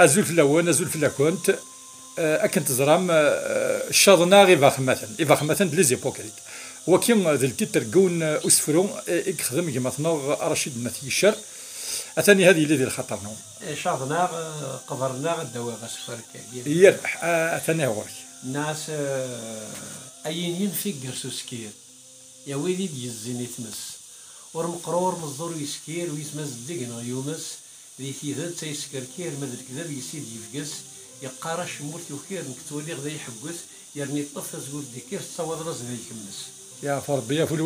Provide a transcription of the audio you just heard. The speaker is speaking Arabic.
ازول فلاون ازول فلاكونت. اكن تزرام الشاطنا غير إذا مثلا لي زيبوكريت وكيم ذا التيتر كون اسفرو يخدم كيما تنوض رشيد مثيشر اثاني هذه اللي ديال الخطر نوم شاطنا قدرنا الدواء غسفر كاع يربح اثاني هورك الناس اين ينفيق سكير يا ويلي يزيني تمس ورمقرور مزور يسكير ويسمز دقنا يومس ذي ثيثات تيسكر كير مدرك ذا يسيد يفقس يقارش مورتي وكير نكتولي غدا يحبس يرني الطفل زقول ديكير تصوض رز ذا يكمس يا فربي يا فلو